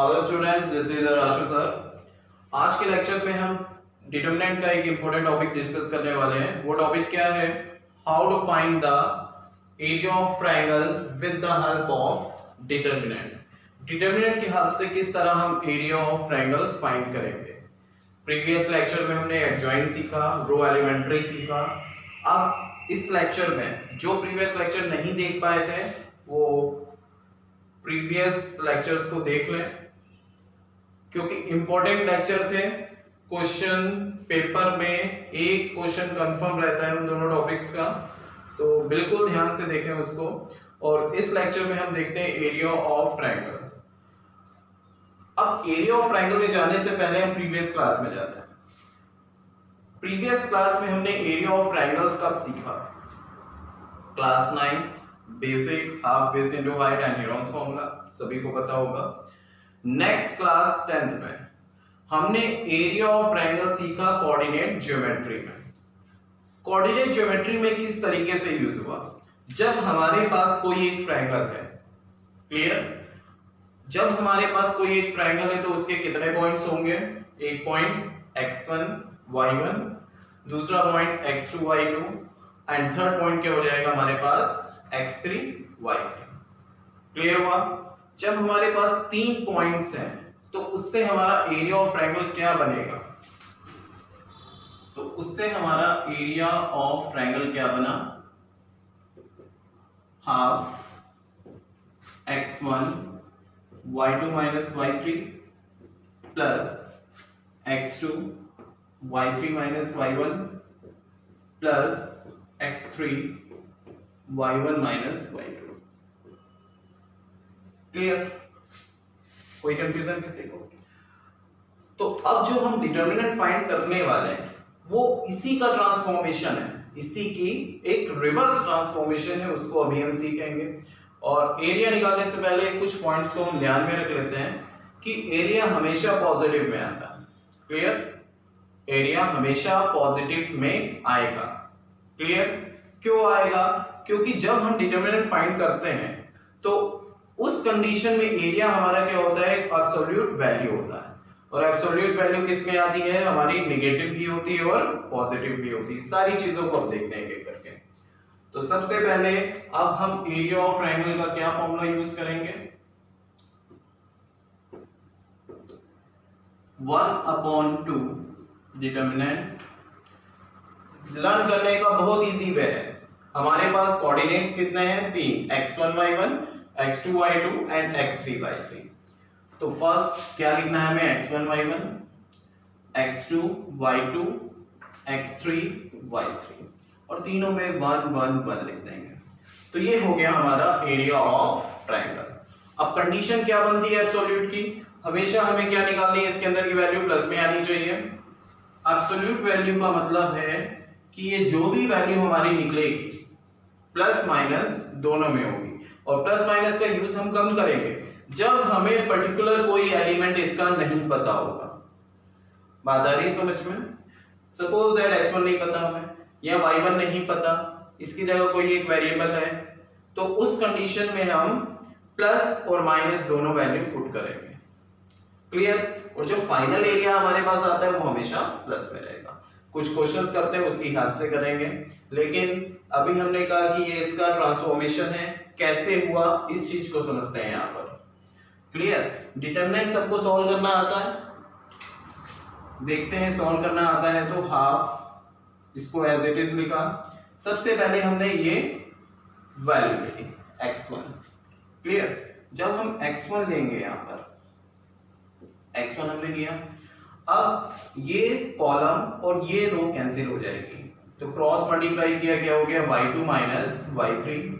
Hello students, this is Rashu sir. आज के lecture में हम डिटरमिनेंट का एक इंपॉर्टेंट टॉपिक डिस्कस करने वाले हैं। वो टॉपिक क्या है? How to find the area of triangle with the help of determinant. Determinant की हेल्प से किस तरह हम एरिया ऑफ ट्रायंगल फाइंड करेंगे। प्रीवियस लेक्चर में हमने एडजॉइंट सीखा, रो एलिमेंट्री सीखा। अब इस लेक्चर में जो प्रीवियस लेक्चर नहीं देख पाए थे वो प्रीवियस लेक्चर्स को देख लें, क्योंकि इंपॉर्टेंट लेक्चर थे। क्वेश्चन पेपर में एक क्वेश्चन कंफर्म रहता है उन दोनों टॉपिक्स का, तो बिल्कुल ध्यान से देखें उसको। और इस लेक्चर में हम देखते हैं एरिया ऑफ ट्रायंगल। अब एरिया ऑफ ट्रायंगल में जाने से पहले हम प्रीवियस क्लास में जाते हैं। प्रीवियस क्लास में हमने एरिया ऑफ ट्रायंगल कब सीखा? Class 9 basic, half base into height and Heron's formula सभी को पता होगा। नेक्स्ट क्लास 10th में हमने एरिया ऑफ ट्रायंगल सीखा कोऑर्डिनेट ज्योमेट्री में। कोऑर्डिनेट ज्योमेट्री में किस तरीके से यूज हुआ? जब हमारे पास कोई एक ट्रायंगल है, क्लियर? जब हमारे पास कोई एक ट्रायंगल है तो उसके कितने पॉइंट्स होंगे? एक पॉइंट x1 y1, दूसरा point x2 y2 and third point क्या हो जाएगा हमारे पास? x3 y3। क्लियर हुआ? जब हमारे पास 3 पॉइंट्स हैं तो उससे हमारा एरिया ऑफ ट्रायंगल क्या बनेगा? तो उससे हमारा एरिया ऑफ ट्रायंगल क्या बना? Half x1 y2 minus y3 plus x2 y3 minus y1 plus x3 y1 minus y2। Clear? कोई कंफ्यूजन किसी को? तो अब जो हम डिटरमिनेंट फाइंड करने वाले हैं वो इसी का ट्रांसफॉर्मेशन है, इसी की एक रिवर्स ट्रांसफॉर्मेशन है, उसको अभी हम सीखेंगे। और एरिया निकालने से पहले कुछ पॉइंट्स को हम ध्यान में रख लेते हैं कि एरिया हमेशा पॉजिटिव में आता है। क्लियर? एरिया हमेशा पॉजिटिव में आएगा। क्लियर? क्यों आएगा? क्योंकि जब हम डिटरमिनेंट फाइंड करते हैं तो उस कंडीशन में एरिया हमारा क्या होता है? एब्सोल्यूट वैल्यू होता है। और एब्सोल्यूट वैल्यू किस में आती है? हमारी नेगेटिव भी होती है और पॉजिटिव भी होती है। सारी चीजों को अब देखते हैं एक-एक करके। तो सबसे पहले अब हम एरिया ऑफ ट्रायंगल का क्या फॉर्मूला यूज करेंगे? 1/2 डिटरमिनेंट। लर्न करने का बहुत इजी वे है। हमारे पास कोऑर्डिनेट्स कितने हैं? 3, x1 y1, x2 y2 and x3 y3। तो फर्स्ट क्या लिखना है हमें? x1 y1, x2 y2, x3 y3 और तीनों में 1 1 1 लिख देंगे। तो ये हो गया हमारा एरिया ऑफ ट्रायंगल। अब कंडीशन क्या बनती है एब्सोल्यूट की? हमेशा हमें क्या निकालनी है? इसके अंदर की वैल्यू प्लस में आनी चाहिए। एब्सोल्यूट वैल्यू का मतलब है कि ये जो भी वैल्यू हमारी निकलेगी प्लस माइनस दोनों में होगी। और प्लस माइनस का यूज हम कम करेंगे जब हमें पर्टिकुलर कोई एलिमेंट इसका नहीं पता होगा। बात आ रही है समझ में? सपोज दैट x1 नहीं पता हमें या y1 नहीं पता, इसकी जगह कोई एक वेरिएबल है, तो उस कंडीशन में हम प्लस और माइनस दोनों वैल्यू पुट करेंगे। क्लियर? और जो फाइनल एरिया हमारे पास आता है वो हमेशा प्लस में रहेगा। कुछ क्वेश्चंस करते हैं उसकी हेल्प से करेंगे, लेकिन अभी हमने कहा कि ये इसका ट्रांसफॉर्मेशन है। कैसे हुआ इस चीज को समझते हैं यहां पर। क्लियर? डिटरमिनेंट सबको सॉल्व करना आता है? देखते हैं सॉल्व करना आता है तो हाफ, इसको एज इट इज लिखा। सबसे पहले हमने ये वैल्यू ली x1। क्लियर? जब हम x1 लेंगे यहां पर, x1 हमने लिया, अब ये कॉलम और ये रो कैंसिल हो जाएगी, तो क्रॉस मल्टीप्लाई किया क्या हो गया? y2 minus y3।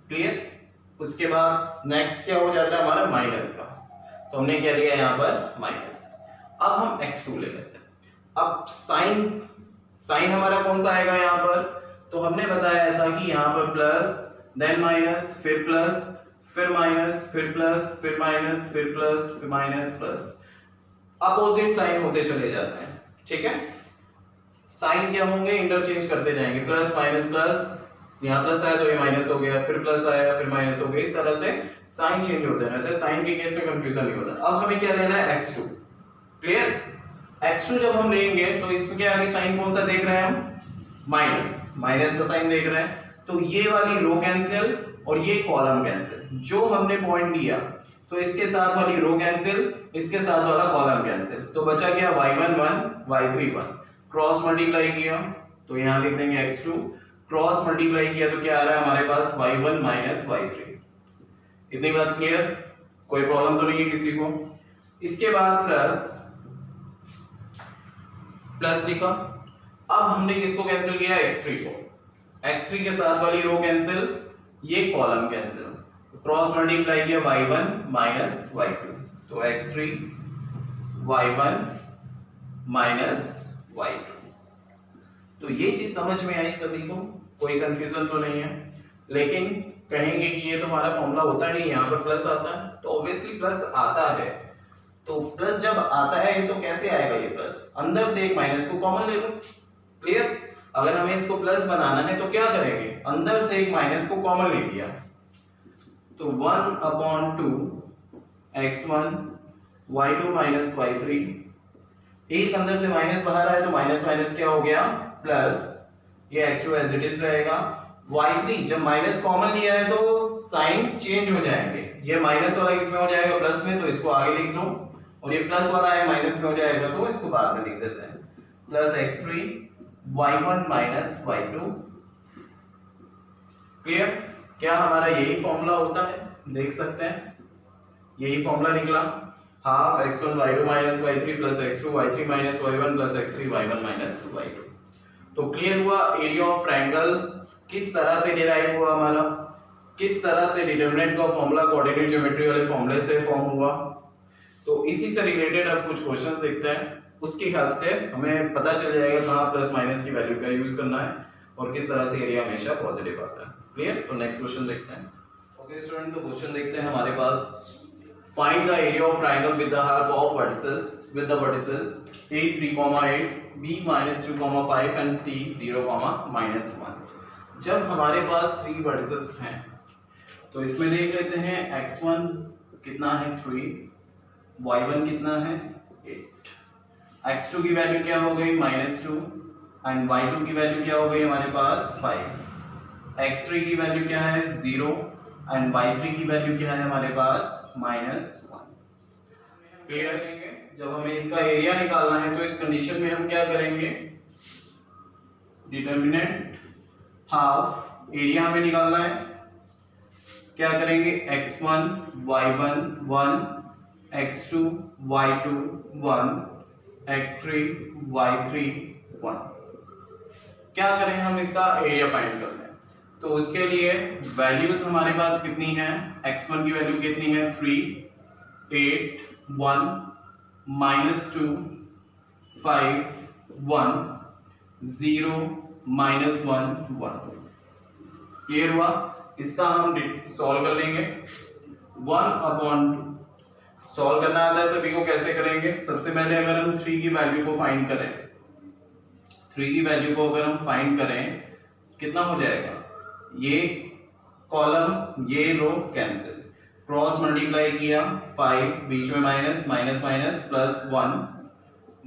क्लियर? उसके बाद नेक्स्ट क्या हो जाता है हमारा? माइनस का, तो हमने क्या लिया यहां पर? माइनस। अब हम x2 ले लेते हैं। अब साइन हमारा कौन सा आएगा यहां पर? तो हमने बताया था कि यहां पर प्लस, देन माइनस, फिर प्लस, फिर माइनस, फिर प्लस, फिर माइनस, फिर प्लस, फिर माइनस, प्लस। अपोजिट साइन होते चले जाते हैं। ठीक है? साइन क्या होंगे? इंटरचेंज करते जाएंगे, प्लस माइनस प्लस, यहाँ प्लस आया तो ये माइनस हो गया, फिर प्लस आया फिर माइनस हो गया, इस तरह से साइन चेंज होते हैं, तो साइन के केस में कंफ्यूजन नहीं होता। अब हमें क्या लेना है, x2। क्लियर? x2 जब हम लेंगे तो इसमें क्या आगे साइन कौन सा देख रहे हैं हम, माइनस, माइनस का साइन देख रहे हैं, तो ये वाली रो कैंसिल और ये कॉलम कैंसिल, जो हमने पॉइंट लिया तो इसके साथ वाली रो कैंसिल, इसके साथ वाला कॉलम कैंसिल, तो बचा क्या y1 1 y3 1, क्रॉस मल्टीप्लाई किया तो यहां लिख देंगे x2, क्रॉस मल्टीप्लाई किया तो क्या आ रहा है हमारे पास y1 माइनस y3। इतनी बात क्लियर? कोई प्रॉब्लम तो नहीं है किसी को? इसके बाद प्लस लिखा। अब हमने किसको कैंसिल किया, x3 को, x3 के साथ वाली रो कैंसिल, ये कॉलम कैंसिल, क्रॉस मल्टीप्लाई किया y1 माइनस y2, तो x3 y1 माइनस y2। तो ये चीज समझ में आई सभी को? कोई कंफ्यूजन तो नहीं है? लेकिन कहेंगे कि ये तो हमारा फॉर्मूला होता नहीं, यहाँ पर प्लस आता है, तो ऑब्वियसली प्लस आता है, तो प्लस जब आता है तो कैसे आएगा ये प्लस, अंदर से एक माइनस को कॉमन ले लो। क्लियर? अगर हमें इसको प्लस बनाना है तो क्या करेंगे, अंदर से एक माइनस को कॉमन ले लिया, तो 1/2 x1 y2 माइनस y3, एक अंदर से माइनस बाहर आया तो माइनस माइनस क्या हो गया, प्लस, ये x2 एज इट इज रहेगा, y3 जब माइनस कॉमन लिया है तो साइन चेंज हो जाएंगे, ये माइनस वाला किसमें हो जाएगा, प्लस में, तो इसको आगे लिख दो, और ये प्लस वाला है माइनस में हो जाएगा तो इसको बाद में लिख देते हैं, plus x3 y1 minus y2। Clear? क्या हमारा यही फॉर्मूला होता है, देख सकते हैं यही फॉर्मूला निकला, half x1 y2 minus y3 plus x2 y3 minus y1 plus x3 y1 minus y2। तो क्लियर हुआ एरिया ऑफ ट्रायंगल किस तरह से डिराइव हुआ हमारा, किस तरह से डिटरमिनेंट का फॉर्मूला कोऑर्डिनेट ज्योमेट्री वाले फॉर्मूले से फॉर्म हुआ। तो इसी से रिलेटेड अब कुछ क्वेश्चंस देखते हैं, उसकी हेल्प से हमें पता चल जाएगा कहाँ प्लस माइनस की वैल्यू का यूज करना है और किस तरह से एरिया हमेशा पॉजिटिव आता है। क्लियर? तो नेक्स्ट क्वेश्चन देखते हैं। ओके स्टूडेंट, तो क्वेश्चन देखते हैं हमारे पास, find the area of triangle with the help of vertices, with the vertices a 3,8 b -2,5 and c 0,-1। जब हमारे पास 3 वर्टिसेस हैं तो इसमें देख लेते हैं x1 कितना है 3, y1 कितना है 8, x2 की वैल्यू क्या हो गई -2 एंड y2 की वैल्यू क्या हो गई हमारे पास 5, x3 की वैल्यू क्या है 0 एंड y3 की वैल्यू क्या है हमारे पास -1। क्लियर? जब हमें इसका एरिया निकालना है तो इस कंडीशन में हम क्या करेंगे, डिटरमिनेंट हाफ, एरिया हमें निकालना है, क्या करेंगे x1 y1 1, x2 y2 1, x3 y3 1। क्या करें हम, इसका एरिया फाइंड करना है, तो उसके लिए वैल्यूज हमारे पास कितनी है, x1 की वैल्यू कितनी है 3, 8 1 -2 5 1 0 -1 1। क्लियर हुआ? इसका हम सॉल्व कर लेंगे, 1/2 सॉल्व करना आता है सभी को, कैसे करेंगे, सबसे पहले अगर हम 3 की वैल्यू को फाइंड करें, 3 की वैल्यू को अगर हम फाइंड करें कितना हो जाएगा, ये कॉलम ये रो कैंसिल, क्रॉस मल्टीप्लाई किया 5, बीच में माइनस माइनस माइनस प्लस 1,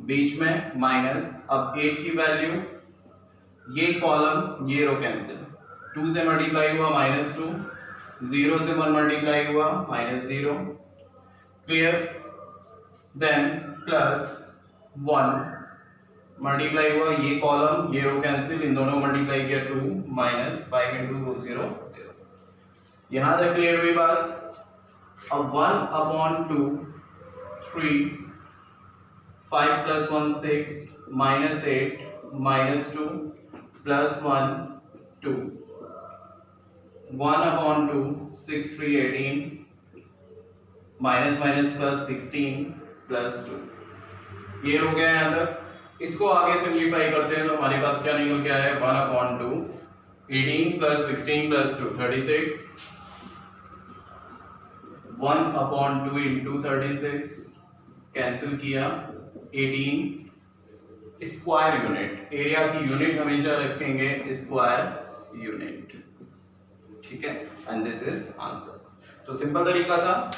बीच में माइनस, अब 8 की वैल्यू, ये कॉलम ये रो कैंसिल, 2 से मल्टीप्लाई हुआ -2, 0 से 1 मल्टीप्लाई हुआ -0। क्लियर? देन प्लस 1 मल्टीप्लाई हुआ, ये कॉलम ये रो कैंसिल, इन दोनों मल्टीप्लाई किया 2 -5 × 0 0। यहां तक क्लियर हुई बात? अब 1/2 3, 5 + 1 6, -8 -2 + 1 2, 1/2 6 3 18, माइनस प्लस 16 + 2। क्लियर हो गया यहां तक? इसको आगे सिंप्लीफाई करते हैं तो हमारे पास क्या निकल के आया, 1/2 18 + 16 + 2 36, 1/2 × 36 कैंसिल किया 18, स्क्वायर यूनिट, एरिया की यूनिट हमेशा रखेंगे स्क्वायर, यूनिट, ठीक है, एंड दिस इज आंसर। तो सिंपल तरीका था,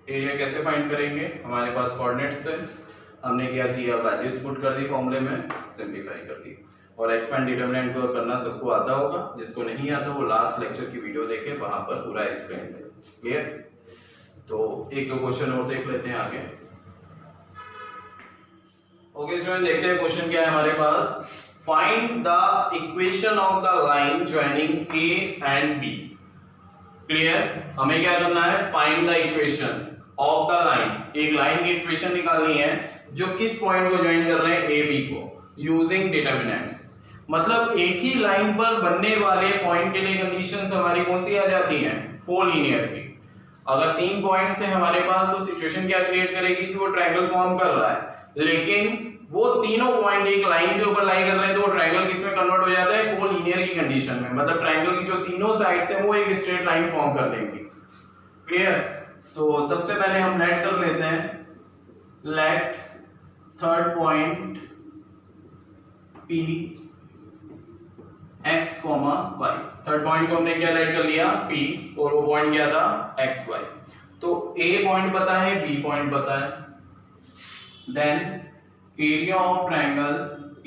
एरिया कैसे फाइंड करेंगे, हमारे पास कोऑर्डिनेट्स थे, हमने क्या किया, वैल्यूज पुट कर दी फॉर्मूले में, सिंपलीफाई कर दी। और एक्सपेंड डिटरमिनेंट को करना सबको आता होगा, जिसको नहीं आता वो लास्ट लेक्चर की वीडियो देखे, वहां पर पूरा एक्सप्लेन है। क्लियर? तो एक दो क्वेश्चन और देख लेते हैं आगे। ओके स्टूडेंट, देखते हैं क्वेश्चन क्या है हमारे पास। Find the equation of the line joining A and B. Clear? हमें क्या करना है, find the equation of the line, एक लाइन की इक्वेशन निकालनी है जो किस पॉइंट को ज्वाइन कर रहे हैं, ए बी को, यूजिंग डिटरमिनेंट्स। मतलब एक ही लाइन पर बनने वाले पॉइंट के लिए कंडीशंस हमारी कौन सी आ जाती हैं, कोलिनियर की। अगर 3 पॉइंट्स हैं हमारे पास तो सिचुएशन क्या क्रिएट करेगी कि वो ट्रायंगल फॉर्म कर रहा है, लेकिन वो तीनों पॉइंट एक लाइन के ऊपर लाई कर रहे हैं तो वो ट्रायंगल किस में कन्वर्ट हो जाता है, कोलिनियर की कंडीशन में। मतलब ट्रायंगल की जो तीनों साइड्स हैं वो एक स्ट्रेट लाइन फॉर्म कर देंगी। क्लियर? तो सबसे पहले हम लेट कर लेते हैं, let third point P x, y। Third point को हमने क्या लेट कर लिया, P, और वो पॉइंट क्या था, x, y। तो A पॉइंट पता है, B पॉइंट पता है, then area of triangle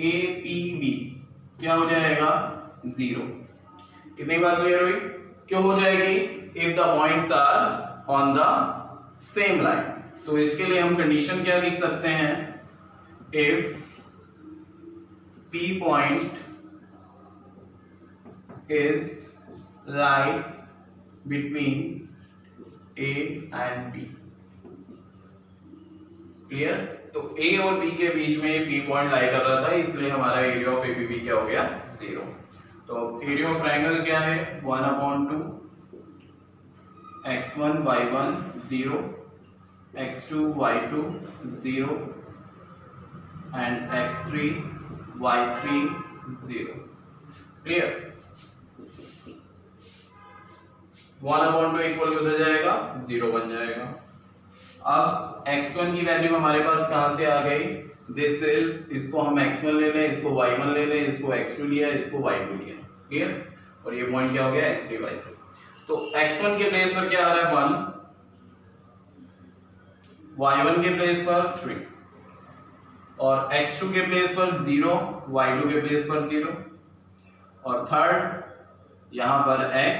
APB क्या हो जाएगा, 0। कितनी बात क्लियर हुई? क्यों हो जाएगी, if the points are on the same line. तो इसके लिए हम कंडीशन क्या लिख सकते हैं, if P point is lie between A and B। Clear? तो A और B के बीच में P पॉइंट लाई कर रहा था, इसलिए हमारा एरिया ऑफ APB क्या हो गया, 0। तो एरिया ऑफ ट्रायंगल क्या है, 1/2 x1 y1 0, x2 y2 0 and x3 y3 0। Clear? 1/2 equal हो जाएगा 0 बन जाएगा। अब x1 की वैल्यू हमारे पास कहां से आ गई, दिस इज, इसको हम x1 ले लें, इसको y1 ले लें, इसको x2 लिया, इसको y2 लिया। क्लियर? और ये पॉइंट क्या हो गया, x3 y3। तो x1 के प्लेस पर क्या आ रहा है, 1, y1 के प्लेस पर 3, और x2 के प्लेस पर 0, y2 के प्लेस पर 0, और थर्ड यहां पर x,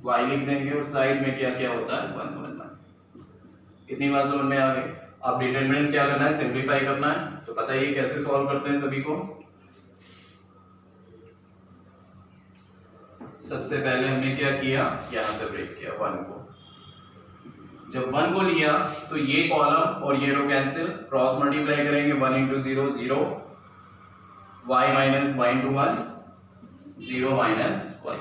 y लिख देंगे, और साइड में क्या क्या होता है, 1 1 1। इतनी बात समझ में आ गई। अब डिटरमिनेंट क्या करना है, सिंपलीफाई करना है। तो बताइए कैसे सॉल्व करते हैं सभी को। सबसे पहले हमने क्या किया, यहां से ब्रेक किया 1 को। जब 1 को लिया तो ये कॉलम और ये रो कैंसिल, क्रॉस मल्टीप्लाई करेंगे, 1 into 0 0, y minus y into 1 0 minus y,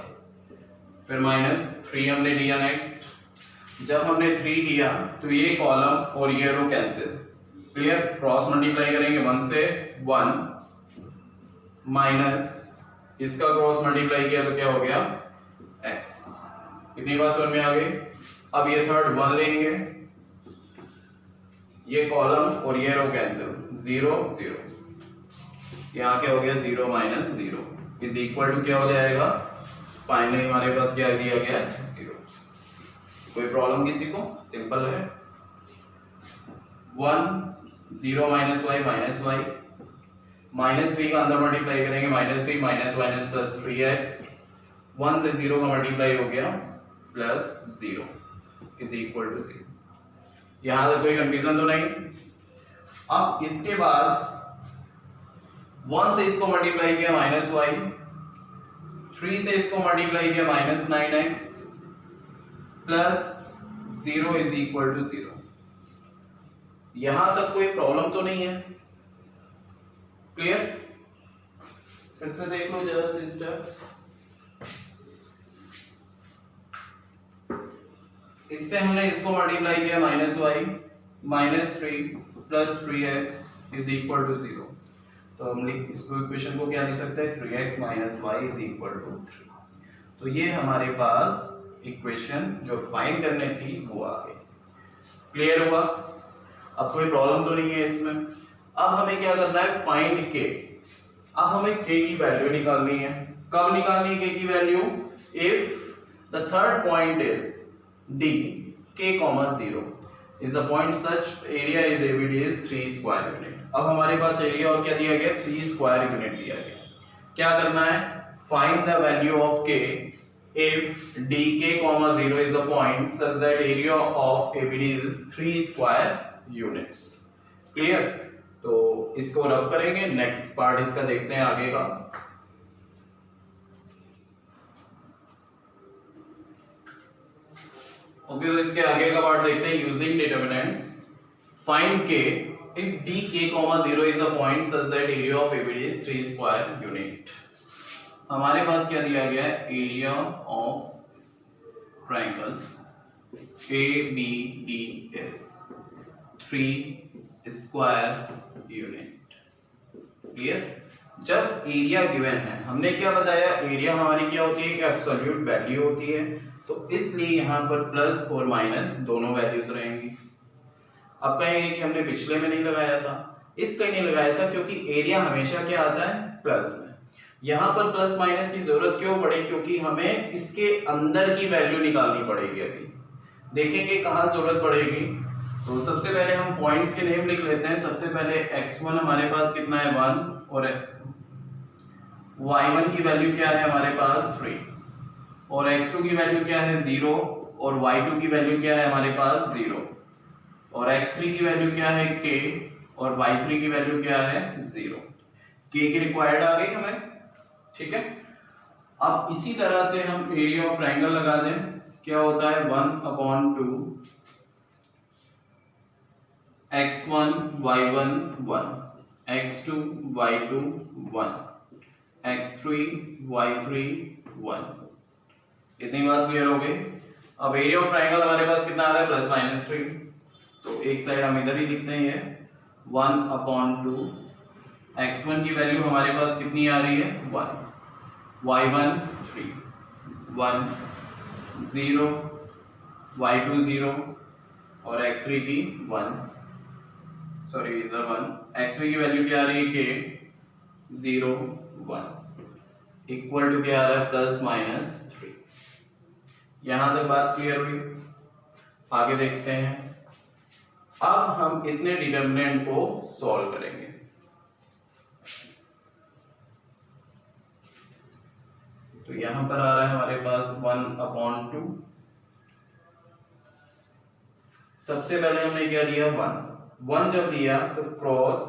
फिर -3 हमने लिया नेक्स्ट। जब हमने 3 लिया तो ये कॉलम और ये रो कैंसिल, क्लियर, क्रॉस मल्टीप्लाई करेंगे, 1 से 1 माइनस इसका क्रॉस मल्टीप्लाई किया तो क्या हो गया, x। इतनी बात समझ में आ गई। अब ये थर्ड 1 लेंगे, ये कॉलम और ये रो कैंसिल, 0 0, यहाँ क्या हो गया, 0 minus 0 इज इक्वल टू क्या हो जाएगा, फाइनली हमारे पास क्या दिया गया, 0। कोई प्रॉब्लम किसी को, सिंपल है। 1 0 minus y minus y, -3 का अंदर मल्टीप्लाई करेंगे, -3 माइनस माइनस प्लस 3x, 1 से 0 का मल्टीप्लाई हो गया प्लस 0 इज इक्वल टू 0। यहां तक कोई कंफ्यूजन तो नहीं। अब इसके बाद 1 से इसको मल्टीप्लाई किया -y, 3 से इसको मल्टीप्लाई किया -9x plus 0 is equal to 0। यहां तक कोई प्रॉब्लम तो नहीं है, क्लियर? फिर से देख लो जरा से स्टेप। इससे हमने इसको मल्टीप्लाई किया -y, -3 plus 3x is equal to 0। तो हम इसको इक्वेशन को क्या लिख सकते हैं, 3x minus y is equal to 3। तो ये हमारे पास इक्वेशन जो फाइंड करनी थी वो आ गई। क्लियर हुआ? अब कोई प्रॉब्लम तो नहीं है इसमें। अब हमें क्या करना है, फाइंड के। अब हमें k की वैल्यू निकालनी है। कब निकालनी के की value? If the third point is D k, 0 is the point such area is ABD is 3 square unit. अब हमारे पास एरिया और क्या दिया गया? 3 स्क्वायर यूनिट दिया गया। क्या करना है? Find the value of k if dk, 0 is the point such that area of ABD is 3 square units. Clear? तो इसको रफ करेंगे, नेक्स्ट पार्ट इसका देखते हैं आगे का। ओके, तो इसके आगे का पार्ट देखते हैं। Using determinants find k if dk, 0 is a point such that area of ABD is 3 square unit. हमारे पास क्या दिया गया है? Area of triangles ABD is 3 square unit. Clear? जब एरिया गिवन है, हमने क्या बताया? एरिया हमारी क्या होती है? कि एब्सोल्यूट वैल्यू होती है, तो इसलिए यहाँ पर प्लस और माइनस दोनों वैल्यूज रहेंगी। अब कहेंगे कि हमने पिछले में नहीं लगाया था, इसलिए नहीं लगाया था क्योंकि एरिया हमेशा क्या आता है? प्लस में। यहाँ पर प्लस माइनस की जरूरत क्यों पड़ी? क्योंकि हमें इसके अंदर की वैल्यू निकालनी पड़ेगी। अभी देखेंगे कहाँ जरूरत पड़ेगी। तो सबसे पहले हम पॉइंट्स के नेम लिख लेते हैं। सबसे पहले x1 हमारे पास कितना है? 1, और y1 की वैल्यू क्या है हमारे पास? 3, और x2 की वैल्यू क्या है? 0, और y2 की वैल्यू क्या है हमारे पास? 0, और x3 की वैल्यू क्या है? k, और y3 की वैल्यू क्या है? 0। k की रिक्वायर्ड आ गई हमें, ठीक है। अब इसी तरह से हम एरिया ऑफ ट्रायंगल लगा दें। क्या होता है? 1/2 x1 y1 1, x2 y2 1, x3 y3 1। इतनी बात क्लियर हो गई। अब एरिया ऑफ ट्रायंगल हमारे पास कितना आ रहा है? Plus minus 3। तो एक साइड हम इधर ही लिखते हैं, ये 1/2 x1 की वैल्यू हमारे पास कितनी आ रही है? 1, y1 3, 1 0, y2 0, और x3 की 1, सॉरी इधर 1, x3 की वैल्यू क्या आ रही है? k 0 1 इक्वल टू क्या आ रहा है? Plus minus 3। यहां तक बात क्लियर हुई? आगे देखते हैं। अब हम इतने डिटरमिनेंट को सॉल्व करेंगे। तो यहां पर आ रहा है हमारे पास 1/2। सबसे पहले हमने क्या लिया? 1 जब लिया तो क्रॉस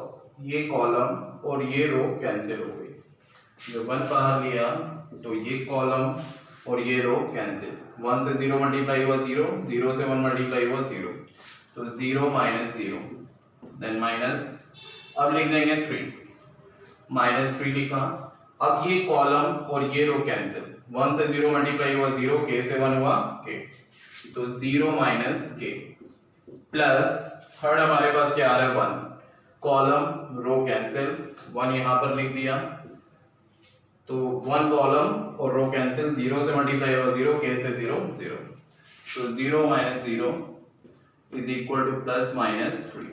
ये कॉलम और ये रो कैंसिल हो गई। जब 1 बाहर लिया तो ये कॉलम और ये रो कैंसिल। 1 से 0 मल्टीप्लाई हुआ 0, 0 से 1 मल्टीप्लाई हुआ 0, तो 0 माइनस 0, देन माइनस, अब लिख देंगे 3, माइनस 3 लिखा। अब ये कॉलम और ये रो कैंसिल। 1 से 0 मल्टीप्लाई हुआ 0, k से 1 हुआ k, तो 0 माइनस k, प्लस थर्ड हमारे पास क्या आ रहा है? 1, कॉलम रो कैंसिल, 1 यहां पर लिख दिया, तो 1 कॉलम और रो कैंसिल, 0 से मल्टीप्लाई हुआ 0, k से 0 0, तो 0 minus 0 is equal two plus minus 3।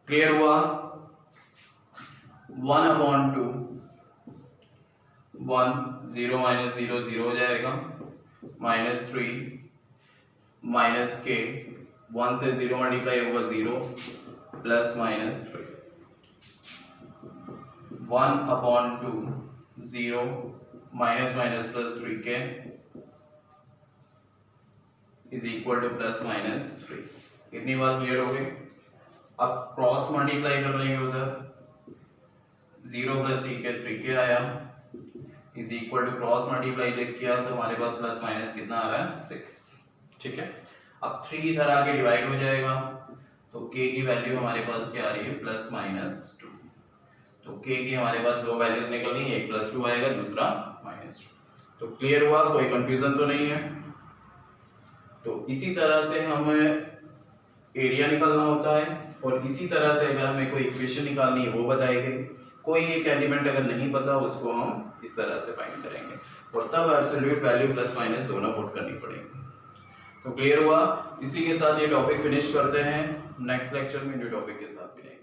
Clear हुआ? 1/2 1, 0 माइनस 0 0 हो जाएगा, माइनस 3 माइनस k, 1 से 0 मल्टीप्लाई होगा 0, plus minus 3, 1/2 0 minus minus plus 3k is equal two plus minus 3। इतनी बात क्लियर हो गई? अब क्रॉस मल्टीप्लाई कर लेंगे, उधर 0 प्लस 3k आया, is equal to cross multiply किया तो हमारे पास प्लस माइनस कितना आ रहा है? 6। ठीक है, अब 3 इधर आके डिवाइड हो जाएगा, तो k की वैल्यू हमारे पास क्या आ रही है? Plus minus 2। तो k की हमारे पास दो वैल्यूज निकलनी है, एक प्लस 2 आएगा, दूसरा माइनस 2। तो क्लियर हुआ? कोई कंफ्यूजन तो नहीं है? तो इसी तरह से हम एरिया निकालना होता है, और इसी तरह से अगर हमें कोई इक्वेशन निकालनी है वो बताई गई। कोई एक एलिमेंट अगर नहीं पता उसको हम इस तरह से फाइंड करेंगे, और तब एब्सोल्यूट वैल्यू प्लस माइनस दोनों पुट करनी पड़ेगी। तो क्लियर हुआ? इसी के साथ ये टॉपिक फिनिश करते हैं, नेक्स्ट लेक्चर में न्यू टॉपिक के साथ मिलेंगे।